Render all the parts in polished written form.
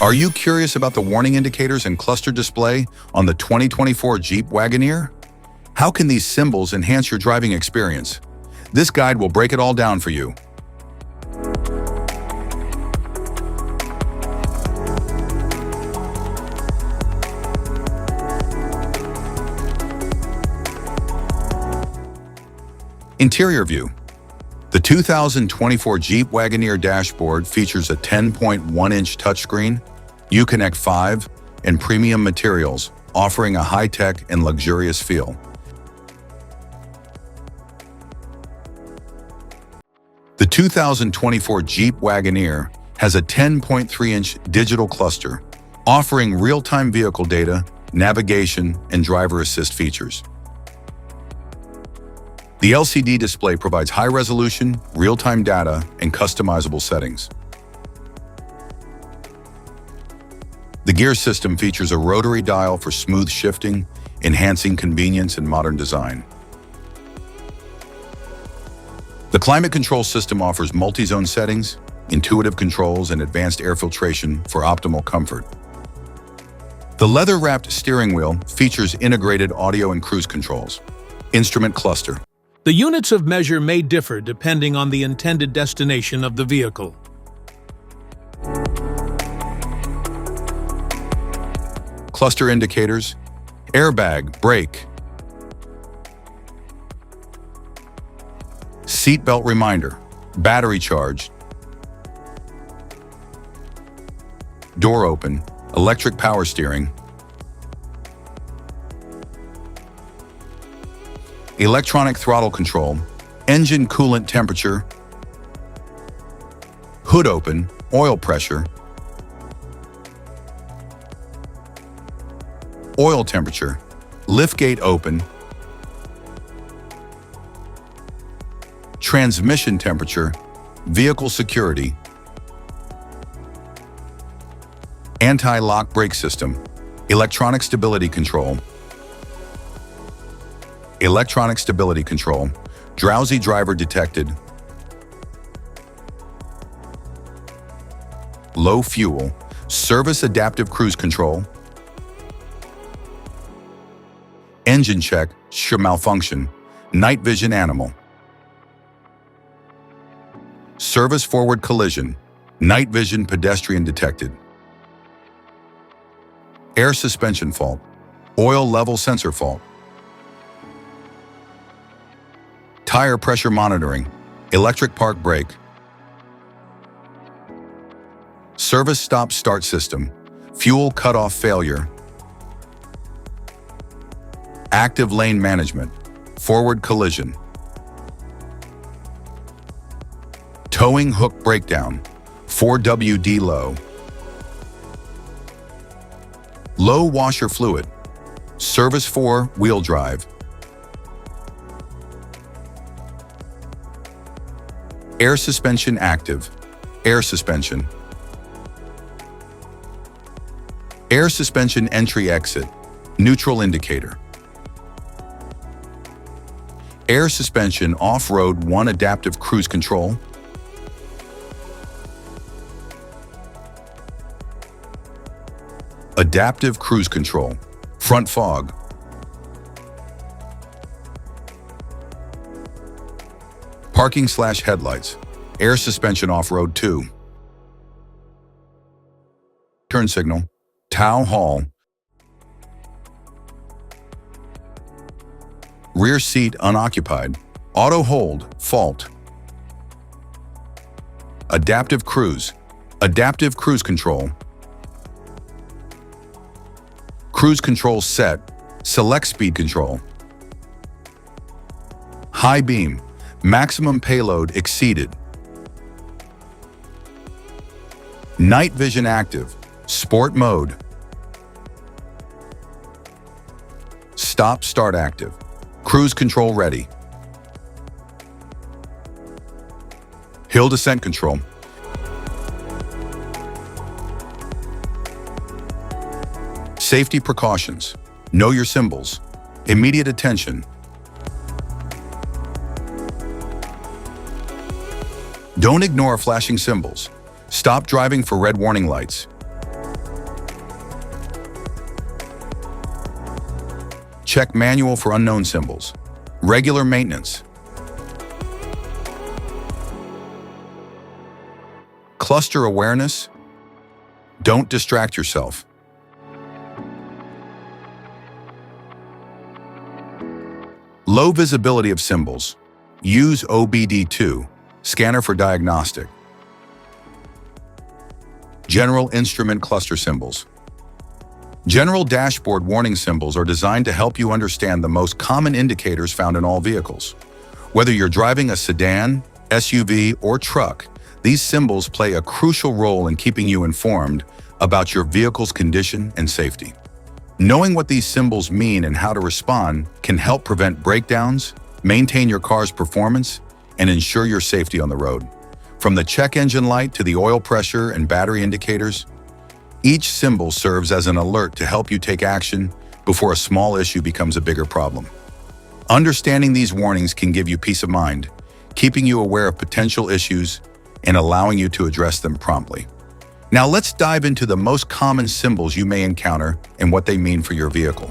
Are you curious about the warning indicators and cluster display on the 2024 Jeep Wagoneer? How can these symbols enhance your driving experience? This guide will break it all down for you. Interior view. The 2024 Jeep Wagoneer dashboard features a 10.1-inch touchscreen, Uconnect 5, and premium materials, offering a high-tech and luxurious feel. The 2024 Jeep Wagoneer has a 10.3-inch digital cluster, offering real-time vehicle data, navigation, and driver assist features. The LCD display provides high-resolution, real-time data, and customizable settings. The gear system features a rotary dial for smooth shifting, enhancing convenience and modern design. The climate control system offers multi-zone settings, intuitive controls, and advanced air filtration for optimal comfort. The leather-wrapped steering wheel features integrated audio and cruise controls. Instrument cluster. The units of measure may differ depending on the intended destination of the vehicle. Cluster indicators, airbag, brake, seatbelt reminder, battery charge, door open, electric power steering, electronic throttle control, engine coolant temperature, hood open, oil pressure, oil temperature, liftgate open, transmission temperature, vehicle security, anti-lock brake system, electronic stability control, drowsy driver detected, low fuel, service adaptive cruise control, engine check, malfunction, night vision animal, service forward collision, night vision pedestrian detected, air suspension fault, oil level sensor fault, tire pressure monitoring, electric park brake, service stop-start system, fuel cutoff failure, active lane management, forward collision, towing hook breakdown, 4WD low washer fluid, service 4 wheel drive, air suspension active, air suspension entry exit, neutral indicator, air suspension off-road 1 adaptive cruise control, adaptive cruise control, front fog, parking/headlights, air suspension off-road 2, turn signal, tow haul, rear seat unoccupied, auto hold, fault, adaptive cruise control, cruise control set, select speed control, high beam, maximum payload exceeded, night vision active, sport mode, stop start active, cruise control ready, hill descent control, safety precautions, know your symbols, immediate attention, don't ignore flashing symbols, stop driving for red warning lights. Check manual for unknown symbols. Regular maintenance. Cluster awareness. Don't distract yourself. Low visibility of symbols. Use OBD2, scanner for diagnostic. General instrument cluster symbols. General dashboard warning symbols are designed to help you understand the most common indicators found in all vehicles. Whether you're driving a sedan, SUV, or truck, these symbols play a crucial role in keeping you informed about your vehicle's condition and safety. Knowing what these symbols mean and how to respond can help prevent breakdowns, maintain your car's performance, and ensure your safety on the road. From the check engine light to the oil pressure and battery indicators, each symbol serves as an alert to help you take action before a small issue becomes a bigger problem. Understanding these warnings can give you peace of mind, keeping you aware of potential issues and allowing you to address them promptly. Now let's dive into the most common symbols you may encounter and what they mean for your vehicle.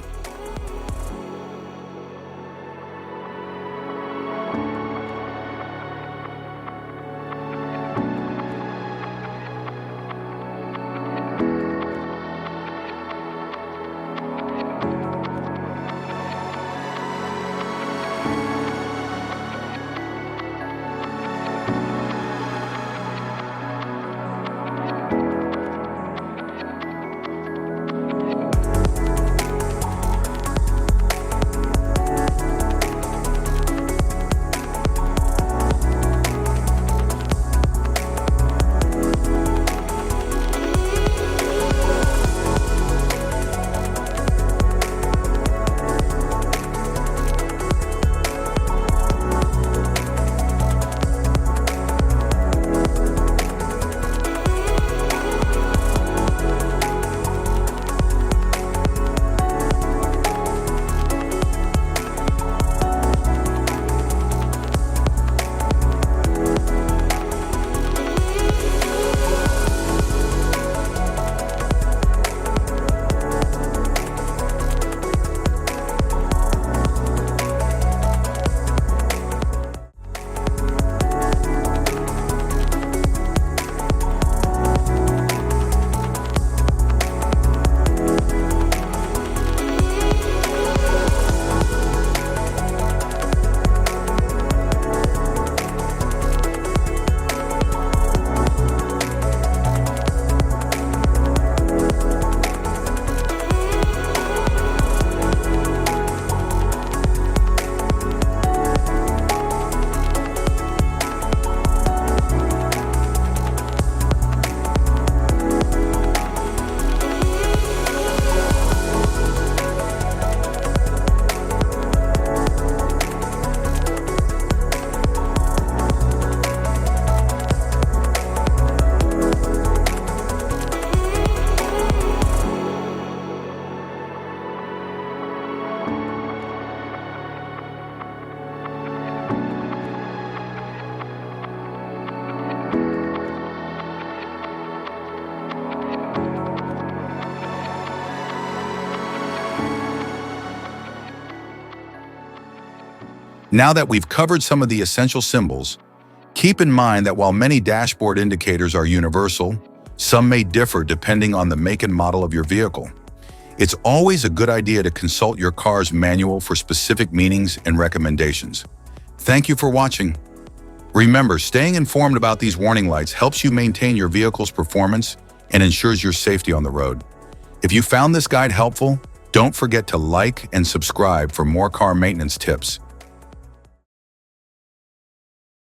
Now that we've covered some of the essential symbols, keep in mind that while many dashboard indicators are universal, some may differ depending on the make and model of your vehicle. It's always a good idea to consult your car's manual for specific meanings and recommendations. Thank you for watching. Remember, staying informed about these warning lights helps you maintain your vehicle's performance and ensures your safety on the road. If you found this guide helpful, don't forget to like and subscribe for more car maintenance tips.